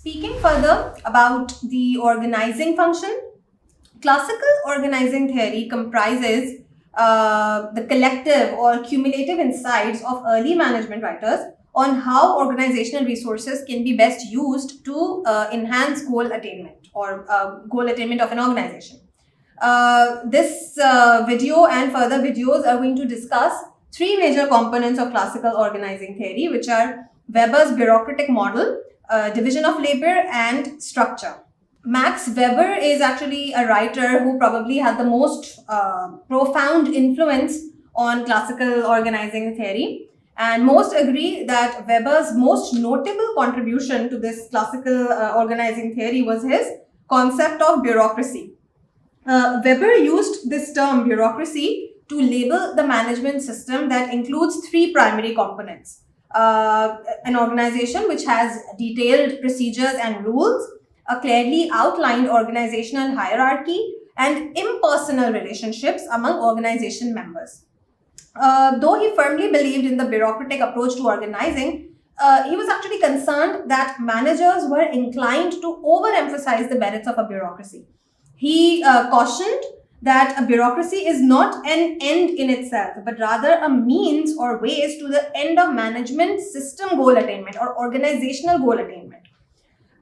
Speaking further about the organizing function, classical organizing theory comprises the collective or cumulative insights of early management writers on how organizational resources can be best used to enhance goal attainment or goal attainment of an organization. This video and further videos are going to discuss three major components of classical organizing theory, which are Weber's bureaucratic model, division of labor, and structure. Max Weber is actually a writer who probably had the most profound influence on classical organizing theory. And most agree that Weber's most notable contribution to this classical organizing theory was his concept of bureaucracy. Weber used this term bureaucracy to label the management system that includes three primary components. An organization which has detailed procedures and rules, a clearly outlined organizational hierarchy, and impersonal relationships among organization members. Though he firmly believed in the bureaucratic approach to organizing, he was actually concerned that managers were inclined to overemphasize the merits of a bureaucracy. He cautioned that a bureaucracy is not an end in itself, but rather a means or ways to the end of management system goal attainment or organizational goal attainment.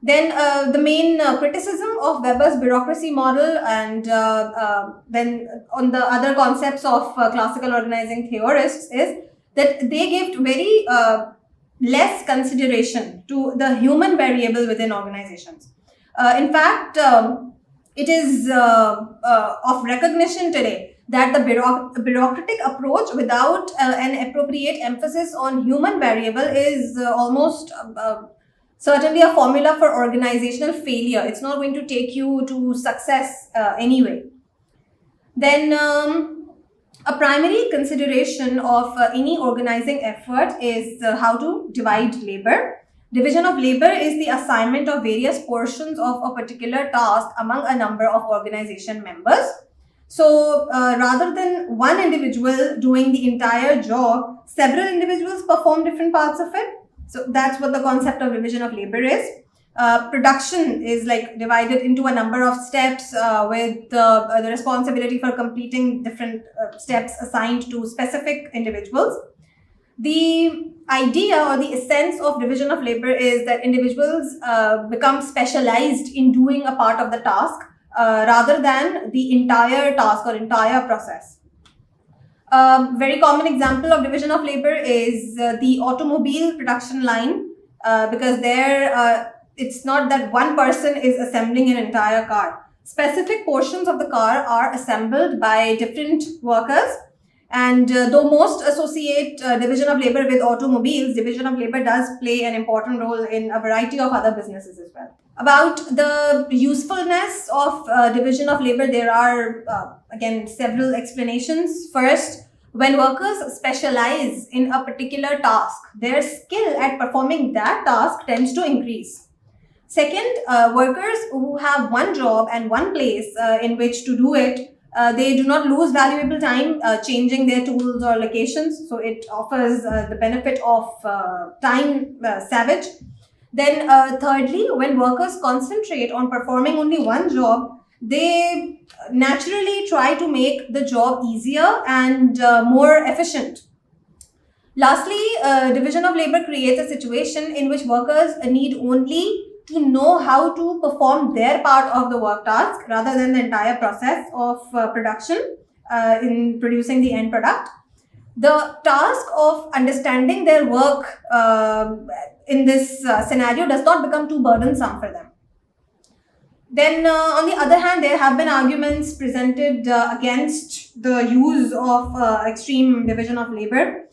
Then the main criticism of Weber's bureaucracy model and then on the other concepts of classical organizing theorists is that they give very less consideration to the human variable within organizations. In fact, it is of recognition today that the bureaucratic approach without an appropriate emphasis on human variable is almost certainly a formula for organizational failure. It's not going to take you to success anyway. Then a primary consideration of any organizing effort is how to divide labor. Division of labor is the assignment of various portions of a particular task among a number of organization members. So rather than one individual doing the entire job, several individuals perform different parts of it. So that's what the concept of division of labor is. Production is like divided into a number of steps with the responsibility for completing different steps assigned to specific individuals. The idea or the essence of division of labor is that individuals become specialized in doing a part of the task rather than the entire task or entire process. A very common example of division of labor is the automobile production line because there it's not that one person is assembling an entire car. Specific portions of the car are assembled by different workers. And though most associate division of labor with automobiles, division of labor does play an important role in a variety of other businesses as well. About the usefulness of division of labor, there are, again, several explanations. First, when workers specialize in a particular task, their skill at performing that task tends to increase. Second, workers who have one job and one place in which to do it, they do not lose valuable time changing their tools or locations. So it offers the benefit of time savage. Then thirdly, when workers concentrate on performing only one job, they naturally try to make the job easier and more efficient. Lastly, division of labor creates a situation in which workers need only to know how to perform their part of the work task rather than the entire process of production in producing the end product. The task of understanding their work in this scenario does not become too burdensome for them. Then on the other hand, there have been arguments presented against the use of extreme division of labor.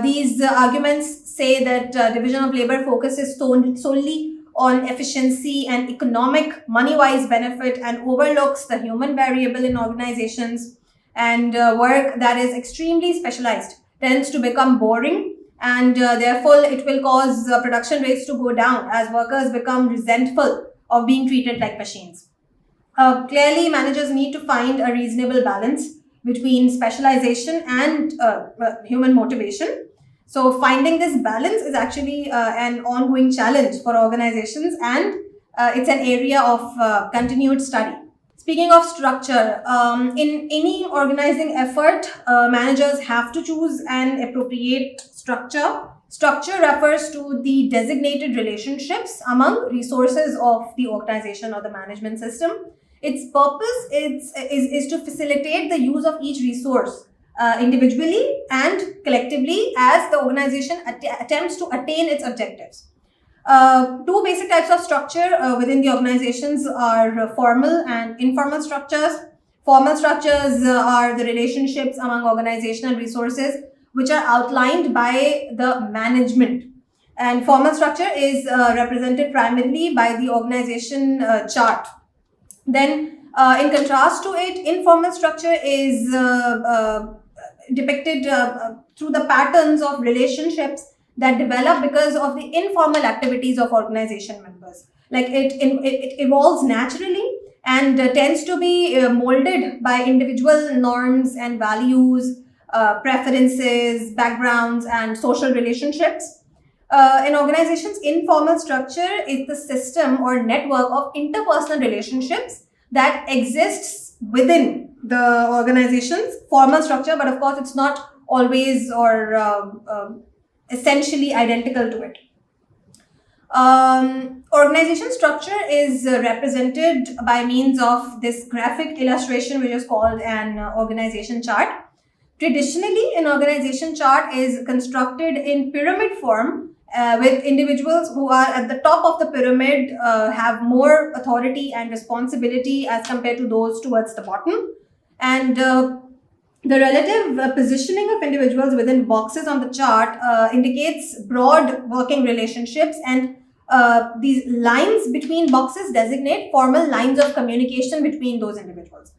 These arguments say that division of labor focuses solely on efficiency and economic money-wise benefit and overlooks the human variable in organizations, and work that is extremely specialized tends to become boring, and therefore it will cause production rates to go down as workers become resentful of being treated like machines. Clearly, managers need to find a reasonable balance between specialization and human motivation. So finding this balance is actually an ongoing challenge for organizations, and it's an area of continued study. Speaking of structure, in any organizing effort, managers have to choose an appropriate structure. Structure refers to the designated relationships among resources of the organization or the management system. Its purpose is to facilitate the use of each resource individually and collectively as the organization attempts to attain its objectives. Two basic types of structure within the organizations are formal and informal structures. Formal structures are the relationships among organizational resources which are outlined by the management. And formal structure is represented primarily by the organization chart. Then, in contrast to it, informal structure is depicted through the patterns of relationships that develop because of the informal activities of organization members. Like it evolves naturally and tends to be molded by individual norms and values, preferences, backgrounds, and social relationships. An organization's informal structure is the system or network of interpersonal relationships that exists within the organization's formal structure, but of course, it's not always or essentially identical to it. Organization structure is represented by means of this graphic illustration, which is called an organization chart. Traditionally, an organization chart is constructed in pyramid form, with individuals who are at the top of the pyramid have more authority and responsibility as compared to those towards the bottom. And the relative positioning of individuals within boxes on the chart indicates broad working relationships, and these lines between boxes designate formal lines of communication between those individuals.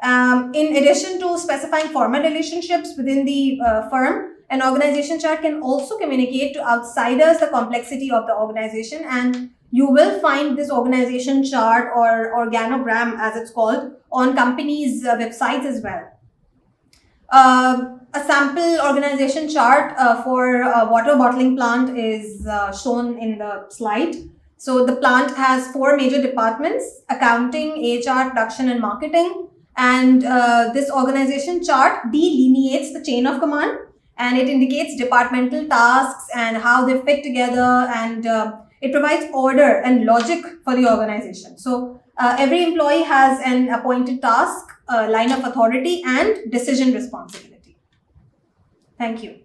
In addition to specifying formal relationships within the firm, an organization chart can also communicate to outsiders the complexity of the organization, and you will find this organization chart or organogram, as it's called, on companies' websites as well. A sample organization chart for a water bottling plant is shown in the slide. So the plant has 4 major departments: accounting, HR, production, and marketing. And this organization chart delineates the chain of command, and it indicates departmental tasks and how they fit together, and it provides order and logic for the organization. So every employee has an appointed task, line of authority, and decision responsibility. Thank you.